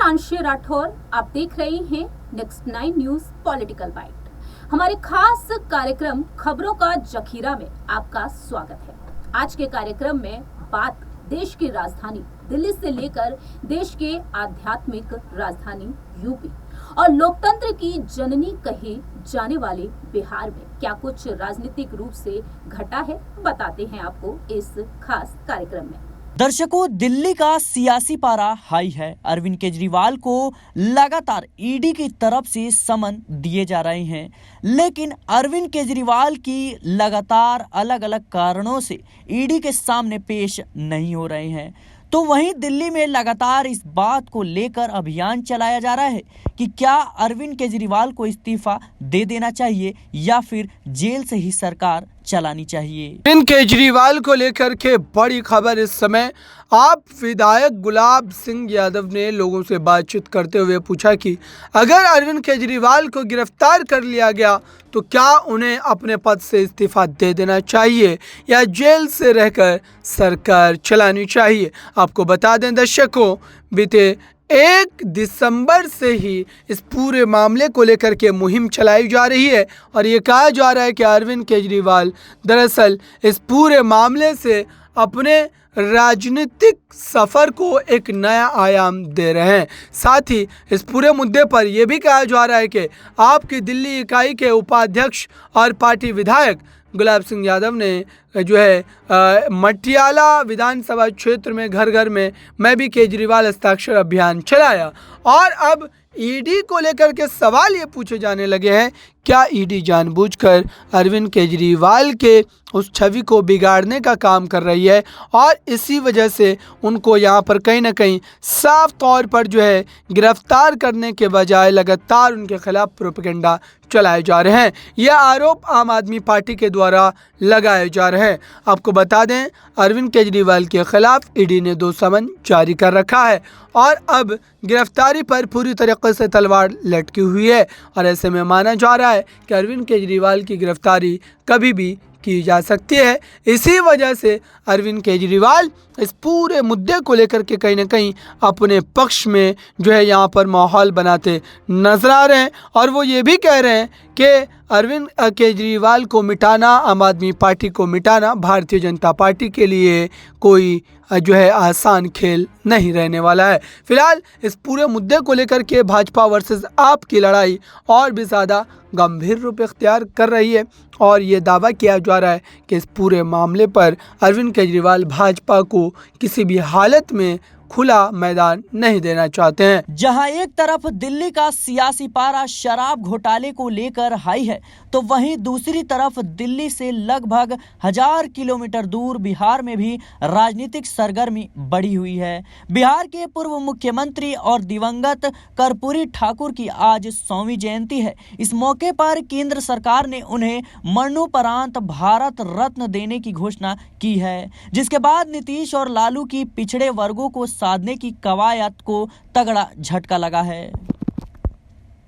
प्रांशी राठौर, आप देख रहे हैं नेक्स्ट 9 न्यूज पॉलिटिकल बाइट। हमारे खास कार्यक्रम खबरों का जखीरा में आपका स्वागत है। आज के कार्यक्रम में बात देश की राजधानी दिल्ली से लेकर देश के आध्यात्मिक राजधानी यूपी और लोकतंत्र की जननी कहे जाने वाले बिहार में क्या कुछ राजनीतिक रूप से घटा है, बताते हैं आपको इस खास कार्यक्रम में। दर्शकों, दिल्ली का सियासी पारा हाई है। अरविंद केजरीवाल को लगातार ईडी की तरफ से समन दिए जा रहे हैं, लेकिन अरविंद केजरीवाल की लगातार अलग अलग कारणों से ईडी के सामने पेश नहीं हो रहे हैं। तो वहीं दिल्ली में लगातार इस बात को लेकर अभियान चलाया जा रहा है कि क्या अरविंद केजरीवाल को इस्तीफा दे देना चाहिए या फिर जेल से ही सरकार चलानी चाहिए। अरविंद केजरीवाल को लेकर के बड़ी खबर इस समय। आप विधायक गुलाब सिंह यादव ने लोगों से बातचीत करते हुए पूछा कि अगर अरविंद केजरीवाल को गिरफ्तार कर लिया गया तो क्या उन्हें अपने पद से इस्तीफा दे देना चाहिए या जेल से रहकर सरकार चलानी चाहिए। आपको बता दें दर्शकों, बीते 1 दिसंबर से ही इस पूरे मामले को लेकर के मुहिम चलाई जा रही है और ये कहा जा रहा है कि अरविंद केजरीवाल दरअसल इस पूरे मामले से अपने राजनीतिक सफ़र को एक नया आयाम दे रहे हैं। साथ ही इस पूरे मुद्दे पर यह भी कहा जा रहा है कि आपकी दिल्ली इकाई के उपाध्यक्ष और पार्टी विधायक गुलाब सिंह यादव ने जो है मटियाला विधानसभा क्षेत्र में घर घर में मैं भी केजरीवाल हस्ताक्षर अभियान चलाया और अब ईडी को लेकर के सवाल ये पूछे जाने लगे हैं, क्या ईडी जानबूझकर अरविंद केजरीवाल के उस छवि को बिगाड़ने का काम कर रही है और इसी वजह से उनको यहाँ पर कहीं ना कहीं साफ तौर पर जो है गिरफ्तार करने के बजाय लगातार उनके खिलाफ प्रोपेगेंडा चलाए जा रहे हैं। यह आरोप आम आदमी पार्टी के द्वारा लगाए जा रहे हैं। आपको बता दें, अरविंद केजरीवाल के खिलाफ ईडी ने 2 समन जारी कर रखा है और अब गिरफ्तारी पर पूरी तरीके से तलवार लटकी हुई है और ऐसे में माना जा रहा है कि अरविंद केजरीवाल की गिरफ्तारी कभी भी की जा सकती है। इसी वजह से अरविंद केजरीवाल इस पूरे मुद्दे को लेकर के कहीं ना कहीं अपने पक्ष में जो है यहाँ पर माहौल बनाते नजर आ रहे हैं और वो ये भी कह रहे हैं कि अरविंद केजरीवाल को मिटाना, आम आदमी पार्टी को मिटाना भारतीय जनता पार्टी के लिए कोई जो है आसान खेल नहीं रहने वाला है। फिलहाल इस पूरे मुद्दे को लेकर के भाजपा वर्सेस आप की लड़ाई और भी ज़्यादा गंभीर रूप इख्तियार कर रही है और ये दावा किया जा रहा है कि इस पूरे मामले पर अरविंद केजरीवाल भाजपा को किसी भी हालत में खुला मैदान नहीं देना चाहते हैं। जहां एक तरफ दिल्ली का सियासी पारा शराब घोटाले को लेकर हाई है, तो वहीं दूसरी तरफ दिल्ली से लगभग 1000 किलोमीटर दूर बिहार में भी राजनीतिक सरगर्मी बढ़ी हुई है। बिहार के पूर्व मुख्यमंत्री और दिवंगत कर्पूरी ठाकुर की आज 100वीं जयंती है। इस मौके पर केंद्र सरकार ने उन्हें मरणोपरांत भारत रत्न देने की घोषणा की है, जिसके बाद नीतीश और लालू की पिछड़े वर्गों को साधने की कवायद को तगड़ा झटका लगा है।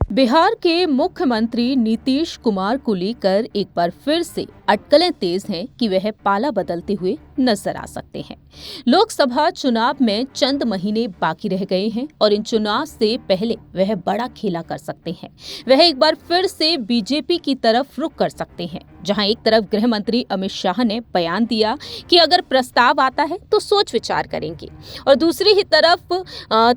बिहार के मुख्यमंत्री नीतीश कुमार को लेकर एक बार फिर से अटकलें तेज हैं कि वह पाला बदलते हुए नजर आ सकते हैं। लोकसभा चुनाव में चंद महीने बाकी रह गए हैं और इन चुनाव से पहले वह बड़ा खेला कर सकते हैं। वह एक बार फिर से बीजेपी की तरफ रुख कर सकते हैं, जहां एक तरफ गृह मंत्री अमित शाह ने बयान दिया कि अगर प्रस्ताव आता है तो सोच विचार करेंगे और दूसरी ही तरफ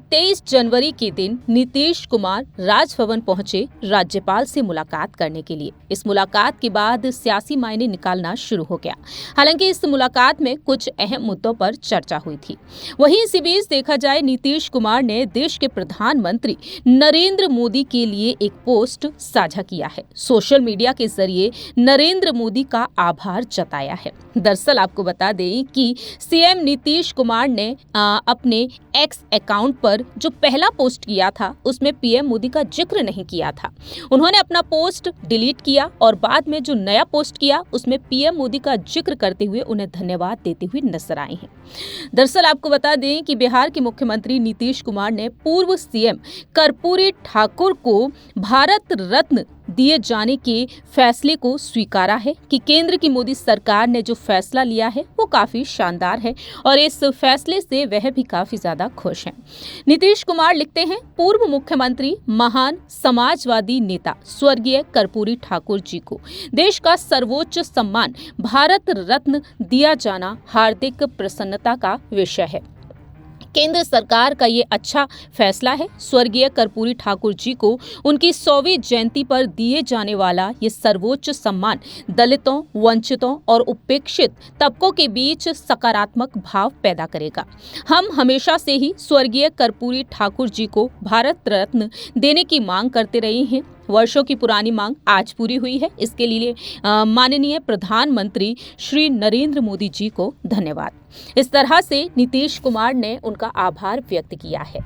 23 जनवरी के दिन नीतीश कुमार राजभवन पहुंचे राज्यपाल से मुलाकात करने के लिए। इस मुलाकात के बाद सियासी मायने निकालना शुरू हो गया। हालांकि इस मुलाकात में कुछ अहम मुद्दों पर चर्चा हुई थी। वहीं इसी बीच देखा जाए, नीतीश कुमार ने देश के प्रधानमंत्री नरेंद्र मोदी के लिए एक पोस्ट साझा किया है। सोशल मीडिया के जरिए नरेंद्र मोदी का आभार जताया है। दरअसल आपको बता दें कि सीएम नीतीश कुमार ने अपने एक्स अकाउंट पर जो पहला पोस्ट किया था उसमें पीएम मोदी का जिक्र नहीं किया था। उन्होंने अपना पोस्ट डिलीट किया और बाद में जो नया पोस्ट किया उसमें पीएम मोदी का जिक्र करते हुए उन्हें धन्यवाद देते हुए नजर आए हैं। दरअसल आपको बता दें कि बिहार के मुख्यमंत्री नीतीश कुमार ने पूर्व सीएम कर्पूरी ठाकुर को भारत रत्न दिए जाने के फैसले को स्वीकारा है कि केंद्र की मोदी सरकार ने जो फैसला लिया है वो काफी शानदार है और इस फैसले से वह भी काफी ज्यादा खुश हैं। नीतीश कुमार लिखते हैं, पूर्व मुख्यमंत्री महान समाजवादी नेता स्वर्गीय कर्पूरी ठाकुर जी को देश का सर्वोच्च सम्मान भारत रत्न दिया जाना हार्दिक प्रसन्नता का विषय है। केंद्र सरकार का ये अच्छा फैसला है। स्वर्गीय कर्पूरी ठाकुर जी को उनकी 100वीं जयंती पर दिए जाने वाला ये सर्वोच्च सम्मान दलितों, वंचितों और उपेक्षित तबकों के बीच सकारात्मक भाव पैदा करेगा। हम हमेशा से ही स्वर्गीय कर्पूरी ठाकुर जी को भारत रत्न देने की मांग करते रहे हैं। वर्षों की पुरानी मांग आज पूरी हुई है। इसके लिए माननीय प्रधानमंत्री श्री नरेंद्र मोदी जी को धन्यवाद। इस तरह से नीतीश कुमार ने उनका आभार व्यक्त किया है।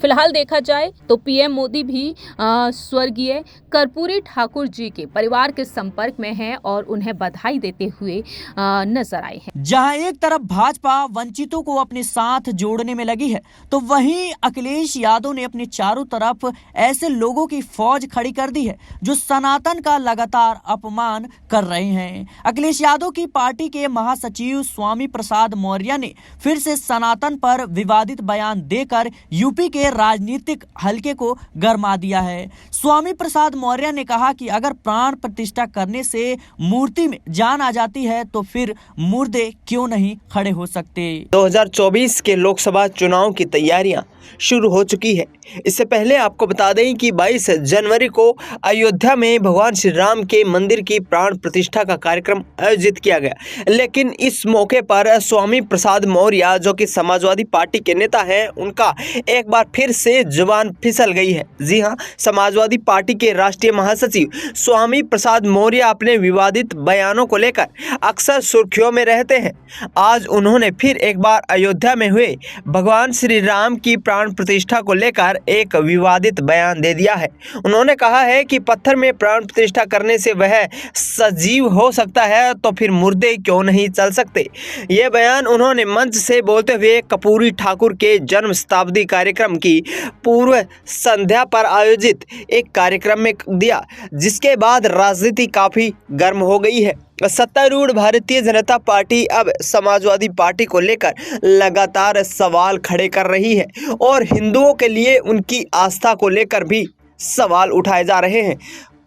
फिलहाल देखा जाए तो पीएम मोदी भी स्वर्गीय कर्पूरी ठाकुर जी के परिवार के संपर्क में हैं और उन्हें बधाई देते हुए नजर आए हैं। जहां एक तरफ भाजपा वंचितों को अपने साथ जोड़ने में लगी है, तो वहीं अखिलेश यादव ने अपने चारों तरफ ऐसे लोगों की फौज खड़ी कर दी है जो सनातन का लगातार अपमान कर रहे हैं। अखिलेश यादव की पार्टी के महासचिव स्वामी प्रसाद मौर्य ने फिर से सनातन पर विवादित बयान देकर यूपी के राजनीतिक हलके को गरमा दिया है। स्वामी प्रसाद मौर्य ने कहा कि अगर प्राण प्रतिष्ठा करने से मूर्ति में जान आ जाती है तो फिर मुर्दे क्यों नहीं खड़े हो सकते। 2024 के लोकसभा चुनाव की तैयारियां शुरू हो चुकी है। इससे पहले आपको बता दें कि 22 जनवरी को अयोध्या में भगवान श्री राम के मंदिर की प्राण प्रतिष्ठा का कार्यक्रम आयोजित किया गया, लेकिन इस मौके पर स्वामी प्रसाद मौर्य जो कि समाजवादी पार्टी के नेता हैं, उनका एक बार फिर से जुबान फिसल गई है। जी हां, समाजवादी पार्टी के राष्ट्रीय महासचिव स्वामी प्रसाद मौर्य अपने विवादित बयानों को लेकर अक्सर सुर्खियों में रहते हैं। आज उन्होंने फिर एक बार अयोध्या में हुए भगवान श्री राम की प्राण प्रतिष्ठा को लेकर एक विवादित बयान दे दिया है। उन्होंने कहा है कि पत्थर में प्राण प्रतिष्ठा करने से वह सजीव हो सकता है तो फिर मुर्दे क्यों नहीं चल सकते। यह बयान उन्होंने मंच से बोलते हुए कर्पूरी ठाकुर के जन्म शताब्दी कार्यक्रम की पूर्व संध्या पर आयोजित एक कार्यक्रम में दिया, जिसके बाद राजनीति काफी गर्म हो गई है। सत्तारूढ़ भारतीय जनता पार्टी अब समाजवादी पार्टी को लेकर लगातार सवाल खड़े कर रही है और हिंदुओं के लिए उनकी आस्था को लेकर भी सवाल उठाए जा रहे हैं।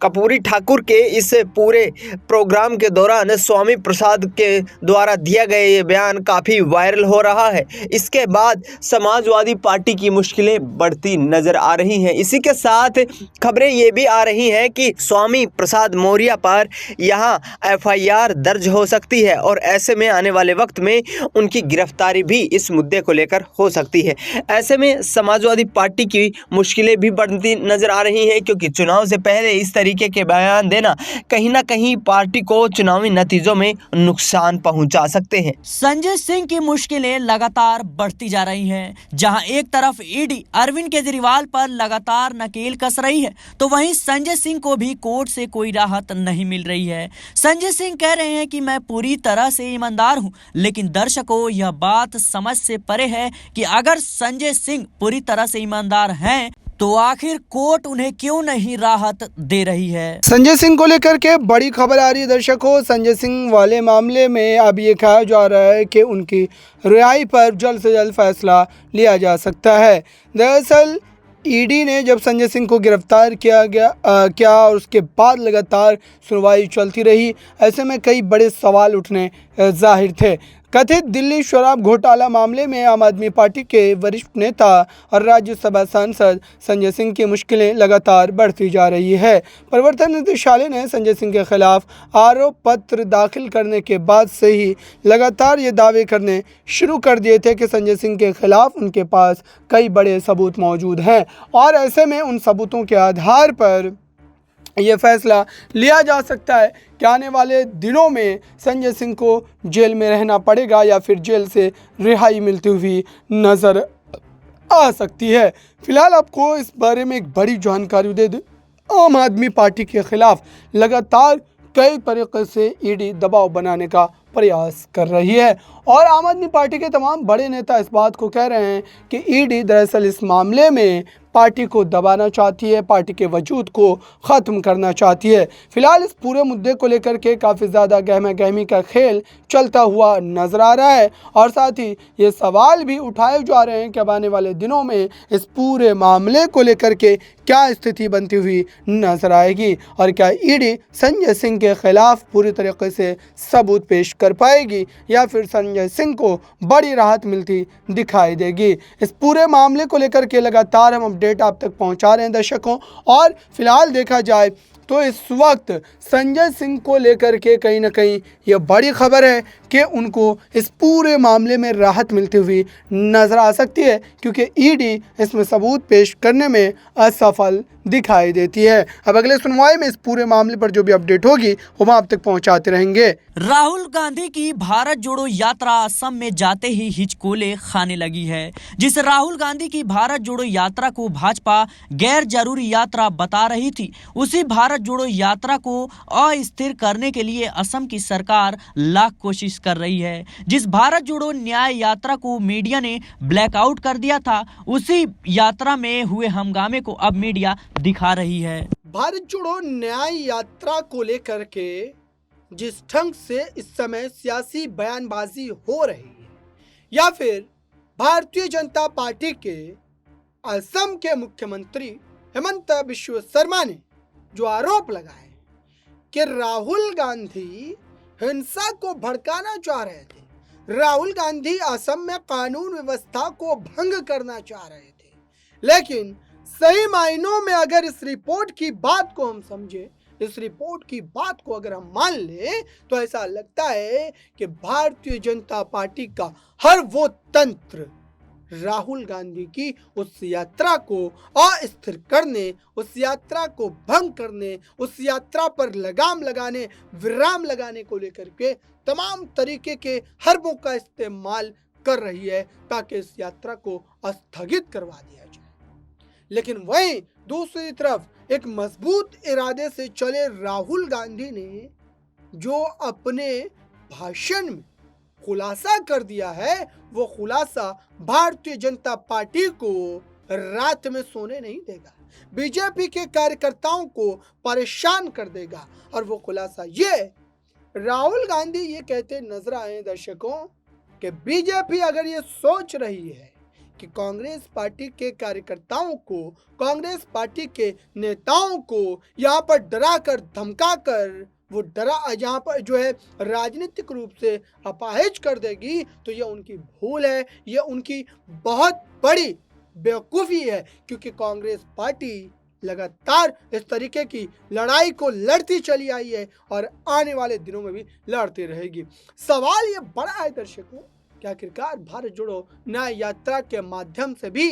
कर्पूरी ठाकुर के इस पूरे प्रोग्राम के दौरान स्वामी प्रसाद के द्वारा दिया गया ये बयान काफ़ी वायरल हो रहा है। इसके बाद समाजवादी पार्टी की मुश्किलें बढ़ती नजर आ रही हैं। इसी के साथ खबरें ये भी आ रही हैं कि स्वामी प्रसाद मौर्य पर यहाँ FIR दर्ज हो सकती है और ऐसे में आने वाले वक्त में उनकी गिरफ्तारी भी इस मुद्दे को लेकर हो सकती है। ऐसे में समाजवादी पार्टी की मुश्किलें भी बढ़ती नजर आ रही हैं, क्योंकि चुनाव से पहले इस तरीके के बयान देना कहीं ना कहीं पार्टी को चुनावी नतीजों में नुकसान पहुंचा सकते हैं। संजय सिंह की मुश्किलें लगातार बढ़ती जा रही हैं। जहां एक तरफ ईडी अरविंद केजरीवाल पर लगातार नकेल कस रही है, तो वहीं संजय सिंह को भी कोर्ट से कोई राहत नहीं मिल रही है। संजय सिंह कह रहे हैं कि मैं पूरी तरह से ईमानदार हूं, लेकिन दर्शकों यह बात समझ से परे है कि अगर संजय सिंह पूरी तरह से ईमानदार हैं तो आखिर कोर्ट उन्हें क्यों नहीं राहत दे रही है। संजय सिंह को लेकर के बड़ी खबर आ रही है। दर्शकों, संजय सिंह वाले मामले में अब ये कहा जा रहा है कि उनकी रिहाई पर जल्द से जल्द फैसला लिया जा सकता है। दरअसल ईडी ने जब संजय सिंह को गिरफ्तार किया और उसके बाद लगातार सुनवाई चलती रही, ऐसे में कई बड़े सवाल उठने जाहिर थे। कथित दिल्ली शराब घोटाला मामले में आम आदमी पार्टी के वरिष्ठ नेता और राज्यसभा सांसद संजय सिंह की मुश्किलें लगातार बढ़ती जा रही है। प्रवर्तन निदेशालय ने संजय सिंह के खिलाफ आरोप पत्र दाखिल करने के बाद से ही लगातार ये दावे करने शुरू कर दिए थे कि संजय सिंह के खिलाफ उनके पास कई बड़े सबूत मौजूद हैं और ऐसे में उन सबूतों के आधार पर ये फैसला लिया जा सकता है कि आने वाले दिनों में संजय सिंह को जेल में रहना पड़ेगा या फिर जेल से रिहाई मिलती हुई नज़र आ सकती है। फिलहाल आपको इस बारे में एक बड़ी जानकारी दे दें। आम आदमी पार्टी के खिलाफ लगातार कई तरीके से ईडी दबाव बनाने का प्रयास कर रही है और आम आदमी पार्टी के तमाम बड़े नेता इस बात को कह रहे हैं कि ईडी दरअसल इस मामले में पार्टी को दबाना चाहती है, पार्टी के वजूद को ख़त्म करना चाहती है। फिलहाल इस पूरे मुद्दे को लेकर के काफ़ी ज़्यादा गहमा गहमी का खेल चलता हुआ नजर आ रहा है और साथ ही ये सवाल भी उठाए जा रहे हैं कि अब आने वाले दिनों में इस पूरे मामले को लेकर के क्या स्थिति बनती हुई नजर आएगी और क्या ईडी संजय सिंह के खिलाफ पूरी तरीके से सबूत पेश कर पाएगी या फिर संजय सिंह को बड़ी राहत मिलती दिखाई देगी। इस पूरे मामले को लेकर के लगातार हम अपडेट आप तक पहुंचा रहे हैं दर्शकों। और फिलहाल देखा जाए तो इस वक्त संजय सिंह को लेकर के कहीं ना कहीं यह बड़ी खबर है कि उनको इस पूरे मामले में राहत मिलती हुई नजर आ सकती है, क्योंकि ईडी इसमें सबूत पेश करने में असफल दिखाई देती है। अब अगले सुनवाई में इस पूरे मामले पर जो भी अपडेट होगी वो हम आप तक पहुंचाते रहेंगे। राहुल गांधी की भारत जोड़ो यात्रा असम में जाते ही हिचकोले खाने लगी है। जिस राहुल गांधी की भारत जोड़ो यात्रा को भाजपा गैर जरूरी यात्रा बता रही थी, उसी भारत जोड़ो यात्रा को अस्थिर करने के लिए असम की सरकार लाख कोशिश कर रही है। जिस भारत जोड़ो न्याय यात्रा को मीडिया ने ब्लैकआउट कर दिया था, उसी यात्रा में हुए हंगामे को अब मीडिया दिखा रही है। भारत जोड़ो न्याय यात्रा को लेकर के जिस ढंग से इस समय सियासी बयानबाजी हो रही है या फिर भारतीय जनता पार्टी के असम के मुख्यमंत्री हेमंत बिश्व शर्मा ने जो आरोप लगाए कि राहुल गांधी हिंसा को भड़काना चाह रहे थे, राहुल गांधी असम में कानून व्यवस्था को भंग करना चाह रहे थे, लेकिन सही मायनों में अगर इस रिपोर्ट की बात को हम समझे, इस रिपोर्ट की बात को अगर हम मान लें तो ऐसा लगता है कि भारतीय जनता पार्टी का हर वो तंत्र राहुल गांधी की उस यात्रा को अस्थिर करने, उस यात्रा को भंग करने, उस यात्रा पर लगाम लगाने, विराम लगाने को लेकर के तमाम तरीके के हरबों का इस्तेमाल कर रही है ताकि इस यात्रा को स्थगित करवा दिया जाए। लेकिन वहीं दूसरी तरफ एक मजबूत इरादे से चले राहुल गांधी ने जो अपने भाषण में खुलासा कर दिया है, वो खुलासा भारतीय जनता पार्टी को रात में सोने नहीं देगा, बीजेपी के कार्यकर्ताओं को परेशान कर देगा। और वो खुलासा ये, राहुल गांधी ये कहते नजर आए दर्शकों कि बीजेपी अगर ये सोच रही है कि कांग्रेस पार्टी के कार्यकर्ताओं को, कांग्रेस पार्टी के नेताओं को यहाँ पर डरा कर धमका कर वो यहाँ पर जो है राजनीतिक रूप से अपाहिज कर देगी, तो ये उनकी भूल है, ये उनकी बहुत बड़ी बेवकूफ़ी है, क्योंकि कांग्रेस पार्टी लगातार इस तरीके की लड़ाई को लड़ती चली आई है और आने वाले दिनों में भी लड़ती रहेगी। सवाल ये बड़ा है दर्शकों कि आखिरकार भारत जोड़ो न्याय यात्रा के माध्यम से भी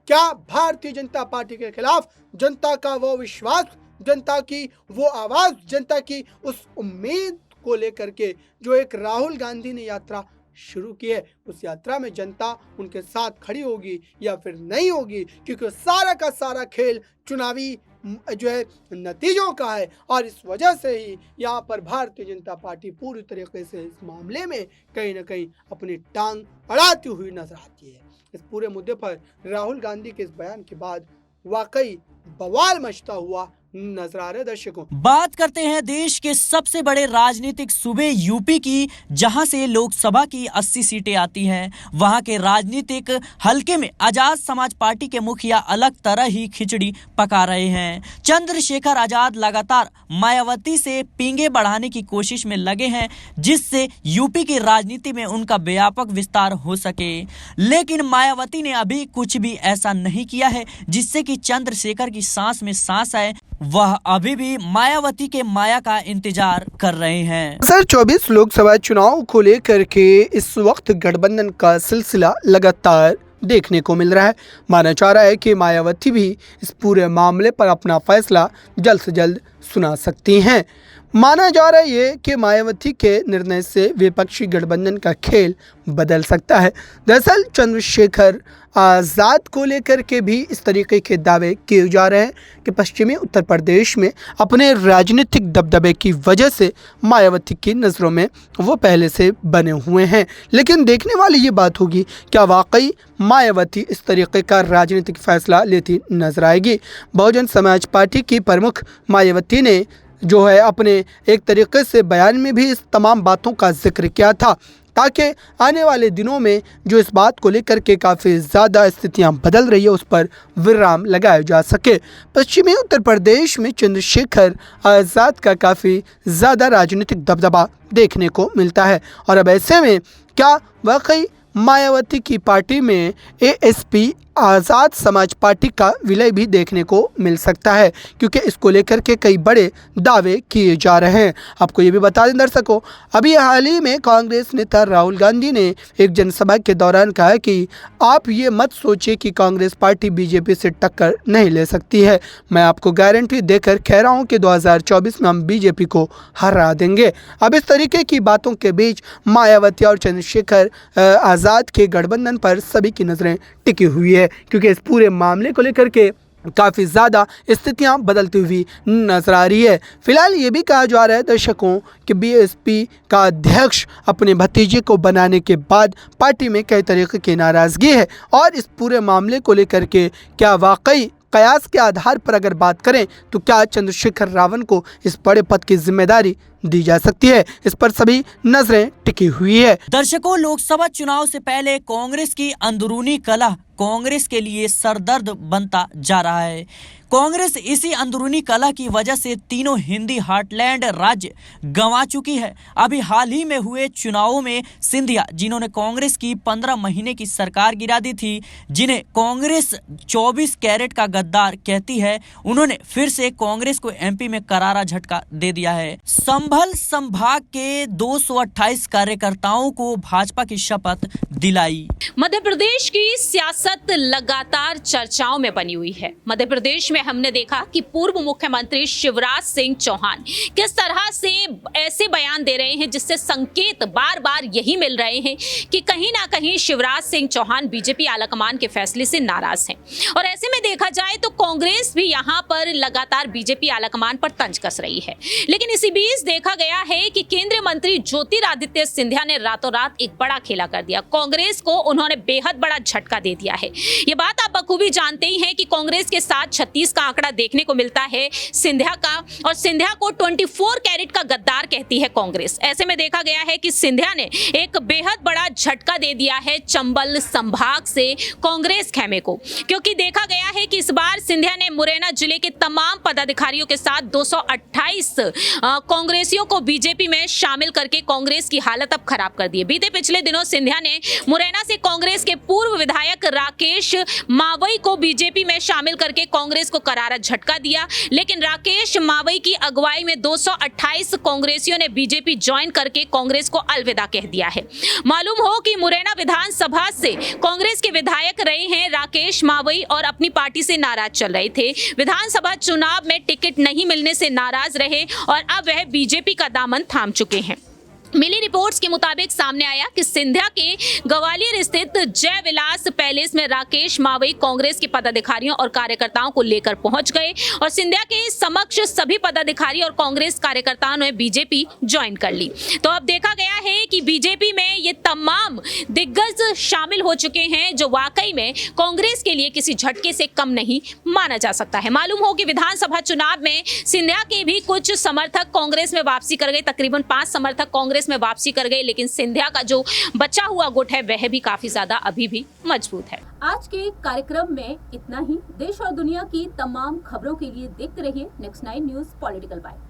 क्या भारतीय जनता पार्टी के खिलाफ जनता का वो विश्वास, जनता की वो आवाज, जनता की उस उम्मीद को लेकर के जो एक राहुल गांधी ने यात्रा शुरू की है, उस यात्रा में जनता उनके साथ खड़ी होगी या फिर नहीं होगी, क्योंकि सारा का सारा खेल चुनावी जो है नतीजों का है। और इस वजह से ही यहाँ पर भारतीय जनता पार्टी पूरी तरीके से इस मामले में कहीं ना कहीं अपनी टांग अड़ाती हुई नजर आती है। इस पूरे मुद्दे पर राहुल गांधी के इस बयान के बाद वाकई बवाल मचता हुआ नजर आ रहे दर्शकों। बात करते हैं देश के सबसे बड़े राजनीतिक सूबे यूपी की, जहां से लोकसभा की 80 सीटें आती हैं। वहां के राजनीतिक हलके में आजाद समाज पार्टी के मुखिया अलग तरह ही खिचड़ी पका रहे हैं। चंद्रशेखर आजाद लगातार मायावती से पींगे बढ़ाने की कोशिश में लगे हैं, जिससे यूपी की राजनीति में उनका व्यापक विस्तार हो सके, लेकिन मायावती ने अभी कुछ भी ऐसा नहीं किया है जिससे कि चंद्रशेखर की सांस में सांस आए। वह अभी भी मायावती के माया का इंतजार कर रहे हैं। 2024 लोकसभा चुनाव को लेकर के इस वक्त गठबंधन का सिलसिला लगातार देखने को मिल रहा है। माना जा रहा है कि मायावती भी इस पूरे मामले पर अपना फैसला जल्द से जल्द सुना सकती हैं। माना जा रहा है ये कि मायावती के निर्णय से विपक्षी गठबंधन का खेल बदल सकता है। दरअसल चंद्रशेखर आज़ाद को लेकर के भी इस तरीके के दावे किए जा रहे हैं कि पश्चिमी उत्तर प्रदेश में अपने राजनीतिक दबदबे की वजह से मायावती की नज़रों में वो पहले से बने हुए हैं। लेकिन देखने वाली ये बात होगी, क्या वाकई मायावती इस तरीके का राजनीतिक फैसला लेती नजर आएगी। बहुजन समाज पार्टी की प्रमुख मायावती ने जो है अपने एक तरीके से बयान में भी इस तमाम बातों का जिक्र किया था, ताकि आने वाले दिनों में जो इस बात को लेकर के काफ़ी ज़्यादा स्थितियां बदल रही है उस पर विराम लगाया जा सके। पश्चिमी उत्तर प्रदेश में चंद्रशेखर आज़ाद का काफ़ी ज़्यादा राजनीतिक दबदबा देखने को मिलता है और अब ऐसे में क्या वाकई मायावती की पार्टी में एएसपी आज़ाद समाज पार्टी का विलय भी देखने को मिल सकता है, क्योंकि इसको लेकर के कई बड़े दावे किए जा रहे हैं। आपको ये भी बता दें दर्शकों, अभी हाल ही में कांग्रेस नेता राहुल गांधी ने एक जनसभा के दौरान कहा कि आप ये मत सोचिए कि कांग्रेस पार्टी बीजेपी से टक्कर नहीं ले सकती है। मैं आपको गारंटी देकर कह रहा हूँ कि 2024 में हम बीजेपी को हरा देंगे। अब इस तरीके की बातों के बीच मायावती और चंद्रशेखर आज़ाद के गठबंधन पर सभी की नज़रें टिकी हुई है, क्योंकि इस पूरे मामले को लेकर के काफ़ी ज़्यादा स्थितियां बदलती हुई नजर आ रही है। फिलहाल ये भी कहा जा रहा है दर्शकों कि बीएसपी का अध्यक्ष अपने भतीजे को बनाने के बाद पार्टी में कई तरीके की नाराज़गी है और इस पूरे मामले को लेकर के क्या वाकई कयास के आधार पर अगर बात करें तो क्या चंद्रशेखर रावण को इस बड़े पद की जिम्मेदारी दी जा सकती है, इस पर सभी नजरें टिकी हुई है। दर्शकों, लोकसभा चुनाव से पहले कांग्रेस की अंदरूनी कलह कांग्रेस के लिए सरदर्द बनता जा रहा है। कांग्रेस इसी अंदरूनी कलह की वजह से तीनों हिंदी हार्टलैंड राज्य गंवा चुकी है। अभी हाल ही में हुए चुनावों में सिंधिया, जिन्होंने कांग्रेस की 15 महीने की सरकार गिरा दी थी, जिन्हें कांग्रेस 24 कैरेट का गद्दार कहती है, उन्होंने फिर से कांग्रेस को एमपी में करारा झटका दे दिया है। संभल संभाग के 228 कार्यकर्ताओं को भाजपा की शपथ दिलाई। मध्य प्रदेश की सियासत लगातार चर्चाओं में बनी हुई है। मध्य प्रदेश में हमने देखा कि पूर्व मुख्यमंत्री शिवराज सिंह चौहान किस तरह से ऐसे बयान दे रहे हैं जिससे संकेत बार बार यही मिल रहे हैं कि कहीं ना कहीं शिवराज सिंह चौहान बीजेपी आलाकमान के फैसले से नाराज हैं। और ऐसे में देखा जाए तो कांग्रेस भी यहां पर लगातार बीजेपी आलाकमान पर तंज कस रही है। लेकिन इसी बीच देखा गया है कि केंद्रीय मंत्री ज्योतिरादित्य सिंधिया ने रातों रात एक बड़ा खेला कर दिया। कांग्रेस को उन्होंने बेहद बड़ा झटका दे दिया है। ये बात आप बखूबी जानते ही हैं कि कांग्रेस के साथ 36 का आंकड़ा देखने को मिलता है सिंधिया का, और सिंधिया को 24 कैरेट का गद्दार कहती है कांग्रेस। ऐसे में देखा गया है कि सिंधिया ने एक बेहद बड़ा झटका दे दिया है चंबल संभाग से कांग्रेस खेमे को, क्योंकि देखा गया है कि इस बार सिंधिया ने मुरैना जिले के तमाम पदाधिकारियों के साथ 228 कांग्रेसियों को बीजेपी में शामिल करके कांग्रेस की हालत अब खराब कर दी है। बीते पिछले दिनों सिंधिया ने मुरैना से कांग्रेस के पूर्व विधायक राकेश मावई को बीजेपी में शामिल करके कांग्रेस को करारा झटका दिया, लेकिन राकेश मावई की अगुवाई में 228 कांग्रेसियों ने बीजेपी ज्वाइन करके कांग्रेस को अलविदा कह दिया है। मालूम हो कि मुरैना विधानसभा से कांग्रेस के विधायक रहे हैं राकेश मावई और अपनी पार्टी से नाराज चल रहे थे। विधानसभा चुनाव में टिकट नहीं मिलने से नाराज रहे और अब वह बीजेपी का दामन थाम चुके हैं। मिली रिपोर्ट्स के मुताबिक सामने आया कि सिंधिया के ग्वालियर स्थित जय विलास पैलेस में राकेश मावई कांग्रेस के पदाधिकारियों और कार्यकर्ताओं को लेकर पहुंच गए और सिंधिया के समक्ष सभी पदाधिकारी और कांग्रेस कार्यकर्ताओं ने बीजेपी ज्वाइन कर ली। तो अब देखा गया है कि बीजेपी में ये तमाम दिग्गज शामिल हो चुके हैं, जो वाकई में कांग्रेस के लिए किसी झटके से कम नहीं माना जा सकता है। मालूम हो कि विधानसभा चुनाव में सिंधिया के भी कुछ समर्थक कांग्रेस में वापसी कर गए, तकरीबन 5 समर्थक कांग्रेस में वापसी कर गए, लेकिन सिंधिया का जो बचा हुआ गुट है वह भी काफी ज्यादा अभी भी मजबूत है। आज के कार्यक्रम में इतना ही। देश और दुनिया की तमाम खबरों के लिए देखते रहिए नेक्स्ट 9 न्यूज़ पॉलिटिकल बाइट।